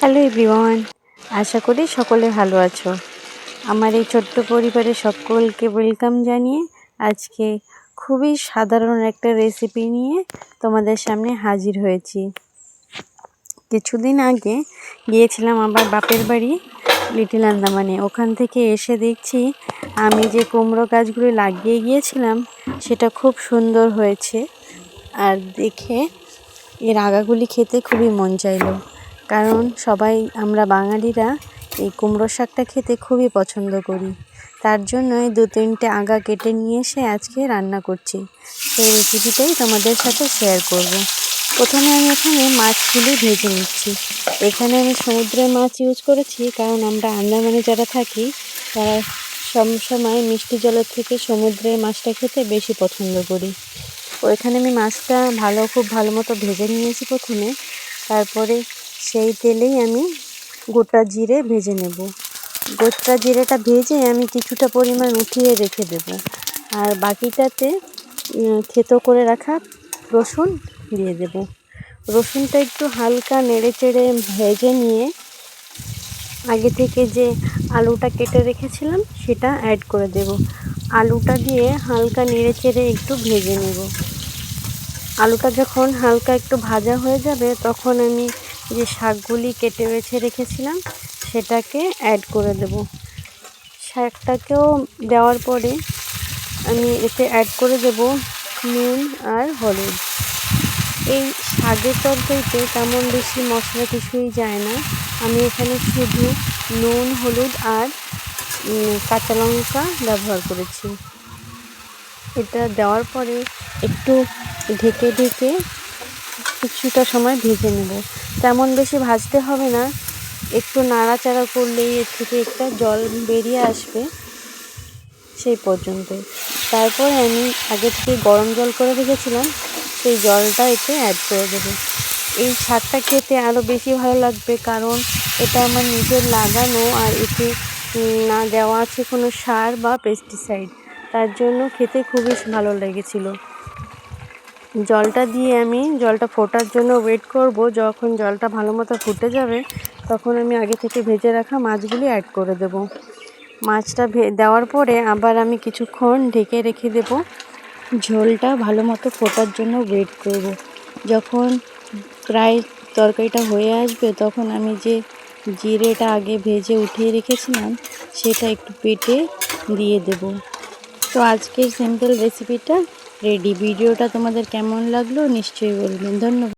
Hello everyone, আশা করি সকলে ভালো আছো। আমার এই ছোট্ট পরিবারের সকলকে ওয়েলকাম জানিয়ে আজকে খুবই সাধারণ একটা রেসিপি নিয়ে তোমাদের সামনে হাজির হয়েছি। কিছুদিন আগে গিয়েছিলাম আবার বাপের বাড়ি লিটল আন্দামানে। ওখান থেকে এসে দেখছি আমি যে কুমড়ো গাছগুলো লাগিয়ে গিয়েছিলাম সেটা খুব সুন্দর হয়েছে, আর দেখে এর আগাগুলি খেতে খুবই মন চাইলো। কারণ সবাই আমরা বাঙালিরা এই কুমড়ো শাকটা খেতে খুবই পছন্দ করি। তার জন্যই 2-3টে আগা কেটে নিয়ে এসে আজকে রান্না করছি। সেই রেসিপিটাই তোমাদের সাথে শেয়ার করব। প্রথমে আমি এখানে মাছগুলি ভেজে নিচ্ছি। এখানে আমি সমুদ্রের মাছ ইউজ করেছি, কারণ আমরা আন্দামানে যারা থাকি তারা সবসময় মিষ্টি জলের থেকে সমুদ্রের মাছটা খেতে বেশি পছন্দ করি। ওইখানে আমি মাছটা খুব ভালো মতো ভেজে নিয়েছি প্রথমে। তারপরে সেই তেলেই আমি গোটা জিরে ভেজে নেব। গোটা জিরেটা ভেজে আমি কিছুটা পরিমাণ উঠিয়ে রেখে দেব, আর বাকিটাতে থেতো করে রাখা রসুন দিয়ে দেব। রসুনটা একটু হালকা নেড়ে চেড়ে ভেজে নিয়ে আগে থেকে যে আলুটা কেটে রেখেছিলাম সেটা অ্যাড করে দেব। আলুটা দিয়ে হালকা নেড়ে চেড়ে একটু ভেজে নেব। আলুটা যখন হালকা একটু ভাজা হয়ে যাবে তখন আমি যে শাকগুলি কেটে বেছে রেখেছিলাম সেটাকে অ্যাড করে দেব। শাকটাকেও দেওয়ার পরে আমি এতে অ্যাড করে দেব নুন আর হলুদ। এই শাকের তরকারিতে তেমন বেশি মশলা কিছুই যায় না। আমি এখানে শুধু নুন, হলুদ আর কাঁচা লঙ্কা ব্যবহার করেছি। এটা দেওয়ার পরে একটু ঢেকে কিছুটা সময় ভেজে নেব। তেমন বেশি ভাজতে হবে না, একটু নাড়াচাড়া করলেই এর থেকে একটা জল বেরিয়ে আসবে সেই পর্যন্ত। তারপরে আমি আগে থেকে গরম জল করে রেখেছিলাম, সেই জলটা এতে অ্যাড করে দেবো। এই শাকটা খেতে আরও বেশি ভালো লাগবে, কারণ এটা আমার নিজের লাগানো আর এতে না দেওয়া আছে কোনো সার বা পেস্টিসাইড। তার জন্য খেতে খুবই ভালো লেগেছিলো। জলটা দিয়ে আমি জলটা ফোটার জন্য ওয়েট করব। যখন জলটা ভালো মতো ফুটে যাবে তখন আমি আগে থেকে ভেজে রাখা মাছগুলি অ্যাড করে দেব। মাছটা দেওয়ার পরে আবার আমি কিছুক্ষণ ঢেকে রেখে দেব। ঝোলটা ভালো মতো ফোটার জন্য ওয়েট করব। যখন প্রায় তরকারিটা হয়ে আসবে তখন আমি যে জিরেটা আগে ভেজে উঠিয়ে রেখেছিলাম সেটা একটু পেটে দিয়ে দেব। তো আজকের সিম্পল রেসিপিটা রেডি। ভিডিওটা তোমাদের কেমন লাগলো নিশ্চয়ই বলবেন। ধন্যবাদ।